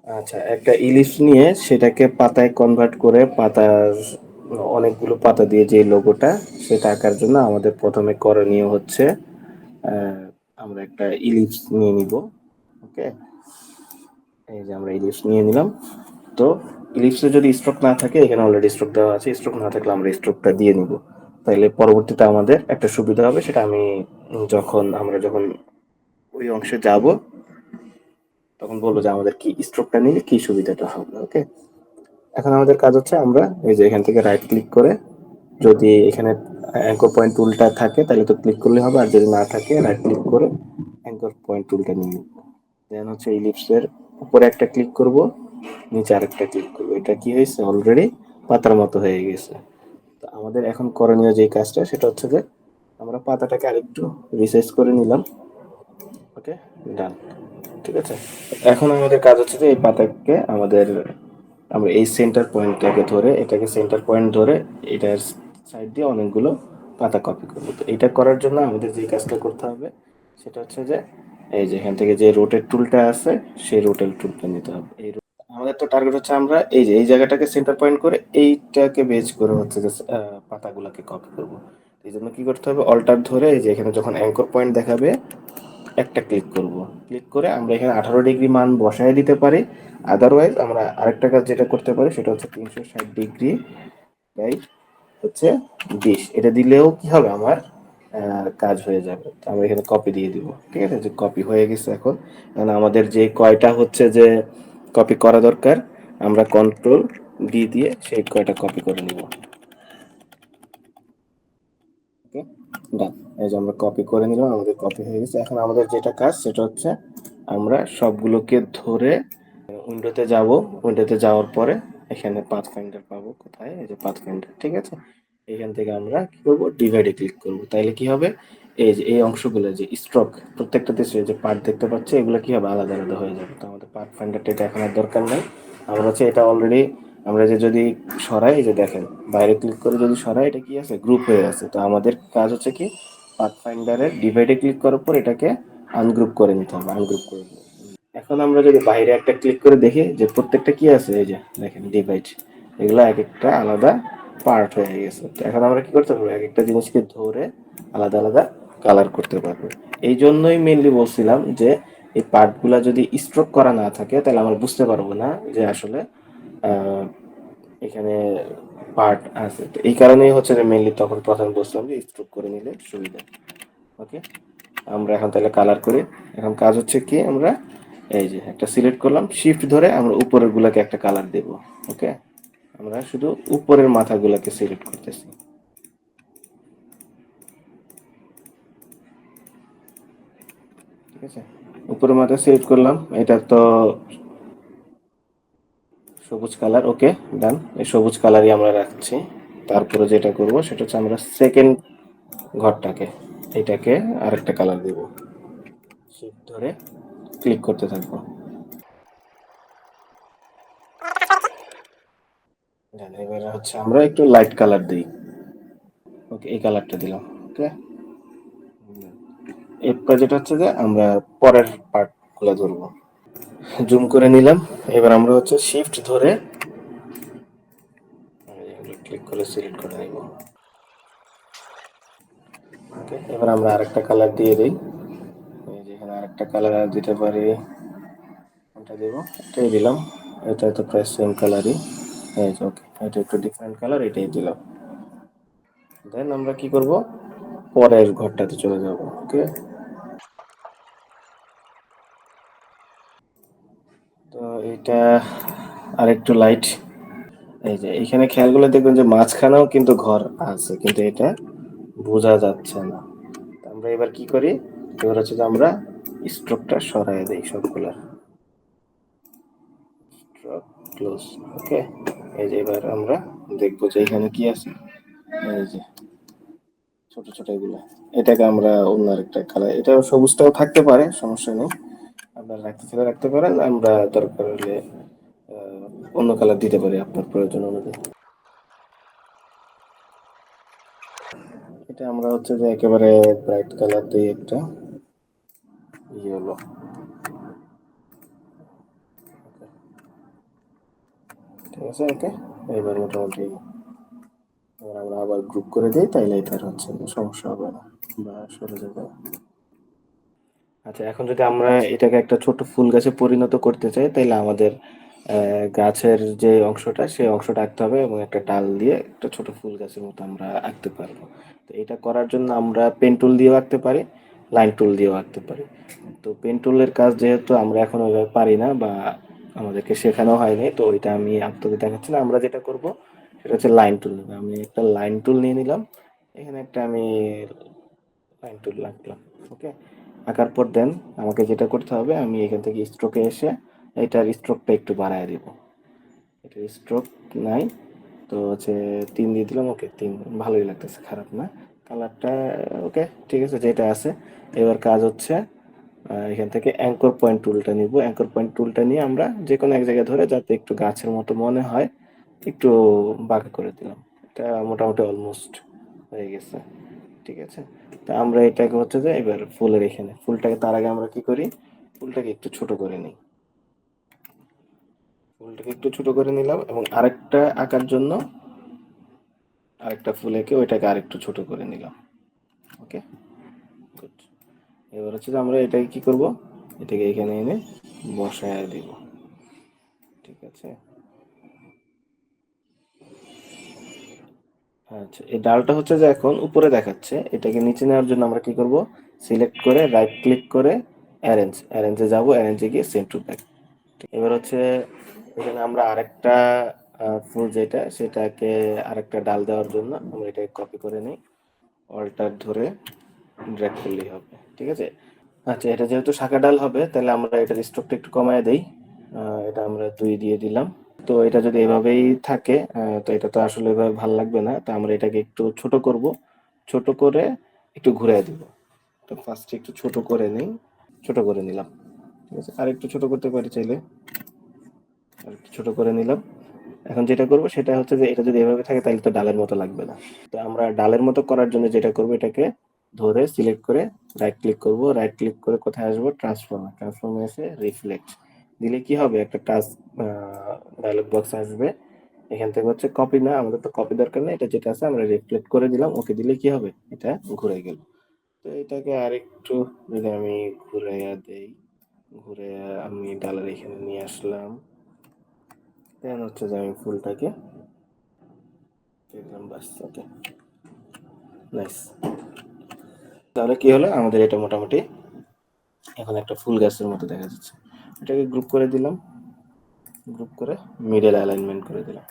আচ্ছা, একটা ইলিশ নিয়ে সেটাকে পাতায় কনভার্ট করে পাতার অনেকগুলো পাতা দিয়ে যে লোগোটা সেটা আঁকার জন্য আমাদের প্রথমে করণীয় হচ্ছে আমরা একটা ইলিশ নিয়ে নিব। ওকে, এই যে আমরা ইলিশ নিয়ে নিলাম। তো ইলিপসে যদি স্ট্রোক না থাকে, এখানে অলরেডি স্ট্রোক দেওয়া আছে, স্ট্রোক না থাকলে আমরা স্ট্রোকটা দিয়ে নিব। তাইলে পরবর্তীতে আমাদের একটা সুবিধা হবে, সেটা আমি যখন ওই অংশে যাব তখন বলবো যে আমাদের কি স্ট্রোকটা নিলে কি সুবিধাটা হবে। ওকে, এখন আমাদের কাজ হচ্ছে আমরা এই যে এখান থেকে রাইট ক্লিক করে, যদি এখানে অ্যাঙ্কর পয়েন্ট টুলটা থাকে তাহলে তো ক্লিক করলে হবে, আর যদি না থাকে রাইট ক্লিক করে অ্যাঙ্কর পয়েন্ট টুলটা নিয়ে নিব। দেন হচ্ছে ইলিপসের উপরে একটা ক্লিক করব, নিচে আরেকটা ক্লিক করব। এটা কি হয়েছে, অলরেডি পাতার মতো হয়ে গেছে। তো আমাদের এখন করণীয় যে কাজটা সেটা হচ্ছে যে আমরা পাতাটাকে আরেকটু রিসাইজ করে নিলাম। ওকে, ডান। ঠিক আছে, এখন আমাদের কাজ হচ্ছে যে এই পাতাকে আমরা এই সেন্টার পয়েন্টটাকে ধরে, এটাকে সেন্টার পয়েন্ট ধরে এটার সাইড দিয়ে অনেকগুলো পাতা কপি করবো। তো এটা করার জন্য আমাদের যে কাজটা করতে হবে সেটা হচ্ছে যে এই যে এখান থেকে যে রোটেট টুলটা আছে সেই রোটেট টুলটা নিতে হবে। আমাদের তো টার্গেট হচ্ছে আমরা এই যে এই জায়গাটাকে সেন্টার পয়েন্ট করে এইটাকে বেজ করে হচ্ছে যে পাতাগুলোকে কপি করব। এই জন্য কি করতে হবে, অল্টার ধরে এই যে এখানে যখন অ্যাঙ্কর পয়েন্ট দেখাবে একটা ক্লিক করব। ক্লিক করে আমরা এখানে 18 ডিগ্রি মান বসায় দিতে পারি। আদারওয়াইজ আমরা আরেকটা কাজ যেটা করতে পারি সেটা হচ্ছে 360 ডিগ্রি বাই হচ্ছে 20, এটা দিলেও কি হবে আমার কাজ হয়ে যাবে। তো আমরা এখানে কপি দিয়ে দিব। ঠিক আছে, যে কপি হয়ে গেছে। এখন কারণ আমাদের যে কয়টা হচ্ছে যে কপি করা দরকার, আমরা কন্ট্রোল ডি দিয়ে সেই কয়টা কপি করে নিব। ওকে, ডান। এই যে আমরা কপি করে নিলাম, আমাদের কপি হয়ে গেছে। এখন আমাদের যেটা কাজ সেটা হচ্ছে আমরা সবগুলোকে ধরে উইন্ডোতে যাব। উইন্ডোতে যাওয়ার পরে এখানে পাথ ফাইন্ডার পাবো, কোথায়, এই যে পাথ ফাইন্ডার। ঠিক আছে, এখান থেকে আমরা কি করব, ডিভাইডে ক্লিক করব। তাইলে কি হবে, এই যে এই অংশগুলো যে স্ট্রোক প্রত্যেকটা দেশে যে পার্ট দেখতে পাচ্ছে এগুলো কি হবে, আলাদা আলাদা হয়ে যাবে। তো আমাদের পাথ ফাইন্ডারটা এটা এখন আর দরকার নাই। আমরা হচ্ছে এটা অলরেডি আমরা যে যদি সরাই, এই যে দেখেন বাইরে ক্লিক করে যদি সরাই, এটা কি আছে, গ্রুপ হয়ে আছে। তো আমাদের কাজ হচ্ছে কি, পাথ ফাইন্ডারের ডিভাইডে ক্লিক করার পর এটাকে আনগ্রুপ করে নিতে হবে, আনগ্রুপ করে নিতে হবে। এখন আমরা যদি বাইরে একটা ক্লিক করে দেখি যে প্রত্যেকটা কি আছে, এই যে দেখেন ডিভাইড, এগুলো এক একটা আলাদা পার্ট হয়ে গেছে। তো এখন আমরা কি করতে পারবো, এক একটা জিনিসকে ধরে আলাদা আলাদা কালার করতে পারবো। এই জন্যই মেনলি বলছিলাম যে এই পার্টগুলা যদি স্ট্রোক করা না থাকে তাহলে আমরা বুঝতে পারবো না যে আসলে আহ, এখানে পার্ট আছে। তো এই কারণেই হচ্ছে যে মেনলি তখন প্রথমে বলছিলাম যে স্ট্রোক করে নিলে সুবিধা। ওকে, আমরা এখন তাহলে কালার করি। এখন কাজ হচ্ছে কি, আমরা এই যে একটা সিলেক্ট করলাম, শিফট ধরে আমরা উপরের গুলাকে একটা কালার দেব। ওকে, আমরা শুধু উপরের মাথাগুলোকে সিলেক্ট করতেছি। ঠিক আছে, উপরের মাথা সিলেক্ট করলাম, এটা তো সবুজ কালার। ওকে, ডান। এই সবুজ কালারই আমরা রাখছি। তারপরে যেটা করব সেটা হচ্ছে আমরা সেকেন্ড ঘরটাকে, এটাকে আরেকটা কালার দেব। শিফট ধরে ক্লিক করতে থাকবো। ডান, এবার হচ্ছে আমরা একটু লাইট কালার দিই। ওকে, এই কালারটা দিলাম। ওকে, এরপর যেটা হচ্ছে যে আমরা পরের পার্ট গুলো ধরবো। জুম করে নিলাম। এবার আমরা হচ্ছে শিফট ধরে ক্লিক করে সিলেক্ট করে নিব। ওকে, এবার আমরা আরেকটা কালার দিয়ে দিই। এই যে এখানে আরেকটা কালার দিতে পারি, কোনটা দেব, এটাই দিলাম। এটা তো প্রায় সেম কালারই। এই যে ওকে, এটা একটু ডিফারেন্ট কালার, এটাই দিলাম। দেন আমরা কি করব, পরের ঘরটাতে চলে যাব। ওকে, তো এটা আরেকটু লাইট। এই যে এখানে খেয়াল করলে দেখবেন যে মাঝখানেও কিন্তু ঘর আছে, কিন্তু এটা বোঝা যাচ্ছে না। তো আমরা এবার কি করি, এবার হচ্ছে যে আমরা স্ট্রোকটা সরাই দেই সবগুলা। Stroke close. ওকে, এই যে এবার আমরা দেখবো যে এখানে কি আছে। এই যে ছোট ছোট এগুলা, এটাকে আমরা অন্য আরেকটা কালার, এটা সবুজটাও থাকতে পারে, সমস্যা নেই। আপনারা রাখতে চাইলে রাখতে পারেন, আমরা দরকার হলে অন্য কালার দিতে পারি আপনার প্রয়োজন অনুযায়ী। এটা আমরা হচ্ছে যে একেবারে ব্রাইট কালার দিই একটা, ইয়েলো। আছে, ওকে। এবার মোটামুটি আমরা আবার গ্রুপ করে দিই, তাইলে এটা আর হচ্ছে সমস্যা হবে না বা সরে যাবে। আচ্ছা, এখন যদি আমরা এটাকে একটা ছোট ফুল গাছে পরিণত করতে চাই, তাহলে আমাদের গাছের যে অংশটা সেই অংশটা আঁকতে হবে এবং একটা ডাল দিয়ে একটা ছোট ফুল গাছের মতো আমরা আঁকতে পারবো। তো এটা করার জন্য আমরা পেন টুল দিয়েও আঁকতে পারি, লাইন টুল দিয়েও আঁকতে পারি। তো পেন টুলের কাজ যেহেতু আমরা এখন ওইভাবে পারি না বা আমাদেরকে শেখানো হয়নি, তো ওইটা আমি আপনাদের দেখাচ্ছি না। আমরা যেটা করব সেটা হচ্ছে লাইন টুল নেবো। আমি একটা লাইন টুল নিয়ে নিলাম, এখানে একটা আমি লাইন টুল আঁকলাম, ওকে। আঁকার পর দেন আমাকে যেটা করতে হবে, আমি এখান থেকে স্ট্রোকে এসে এটার স্ট্রোকটা একটু বাড়ায় দিব। এটার স্ট্রোক নাই, তো হচ্ছে 3 দিয়ে দিলাম, ওকে। 3 ভালোই লাগতেছে, খারাপ না কালারটা, ওকে। ঠিক আছে, যেটা আছে। এবার কাজ হচ্ছে এখান থেকে অ্যাঙ্কর পয়েন্ট টুলটা নিব। অ্যাঙ্কর পয়েন্ট টুলটা নিয়ে আমরা যে কোনো এক জায়গায় ধরে, যাতে একটু গাছের মতো মনে হয়, একটু বাঁকা করে দিলাম। এটা মোটামুটি অলমোস্ট হয়ে গেছে, ঠিক আছে। তা আমরা এটাকে হচ্ছে যে এবার ফুলের এখানে ফুলটাকে, তার আগে আমরা কি করি, ফুলটাকে একটু ছোট করে নিই। ফুলটাকে একটু ছোট করে নিলাম এবং আরেকটা আঁকার জন্য আরেকটা ফুল এঁকে ওইটাকে আরেকটু ছোট করে নিলাম, ওকে। গুড। এবার হচ্ছে যে আমরা এটাকে কি করব, এটাকে এখানে এনে বসায় দিব, ঠিক আছে। আচ্ছা, এই ডালটা হচ্ছে যে এখন উপরে দেখাচ্ছে, এটাকে নিচে নেওয়ার জন্য আমরা কি করব, সিলেক্ট করে রাইট ক্লিক করে অ্যারেঞ্জে যাব, অ্যারেঞ্জে গিয়ে সেন্ড টু ব্যাক। এবার হচ্ছে এখানে আমরা আরেকটা ফুল যেটা, সেটাকে আরেকটা ডাল দেওয়ার জন্য আমরা এটাকে কপি করে নিই, অল্টার ধরে ড্র্যাগ করলেই হবে, ঠিক আছে। আচ্ছা, এটা যেহেতু শাখা ডাল হবে, তাহলে আমরা এটার স্ট্রোকটা একটু কমায় দেই। এটা আমরা 2 দিয়ে দিলাম। তো এটা যদি এভাবেই থাকে, তো এটা তো আসলে এভাবে ভালো লাগবে না। তো আমরা এটাকে একটু ছোট করব, ছোট করে একটু ঘুরায় দিব। তো ফার্স্টে একটু ছোট করে নিই, ছোট করে নিলাম, ঠিক আছে। আর একটু ছোট করতে পারি চাইলে, আর একটু ছোট করে নিলাম। এখন যেটা করব সেটা হচ্ছে যে এটা যদি এভাবে থাকে তাহলে তো ডালের মতো লাগবে না। তো আমরা ডালের মতো করার জন্য যেটা করব, এটাকে ধরে সিলেক্ট করে রাইট ক্লিক করব, রাইট ক্লিক করে কোথায় আসবো, ট্রান্সফর্মে এসে রিফ্লেক্ট দিলে কি হবে, একটা টাচ ডায়লগ বক্স আসবে। এখান থেকে হচ্ছে কপি, না আমাদের তো কপি দরকার নেই, এটা যেটা আছে আমরা রিফ্লেক্ট করে দিলাম, ওকে দিলে কি হবে, এটা ঘুরে গেল। তো এটাকে আরেকটু যদি আমি ঘুরাইয়া দেই, ঘুরে আমি ডালের এখানে নিয়ে আসলাম, দেন হচ্ছে যে আমি ফুলটাকে দেখলাম, বাস, ওকে, নাইস। তাহলে কি হলো, আমাদের এটা মোটামুটি এখন একটা ফুল গাছের মতো দেখা যাচ্ছে। এটাকে গ্রুপ করে দিলাম, গ্রুপ করে মিডল অ্যালাইনমেন্ট করে দিলাম।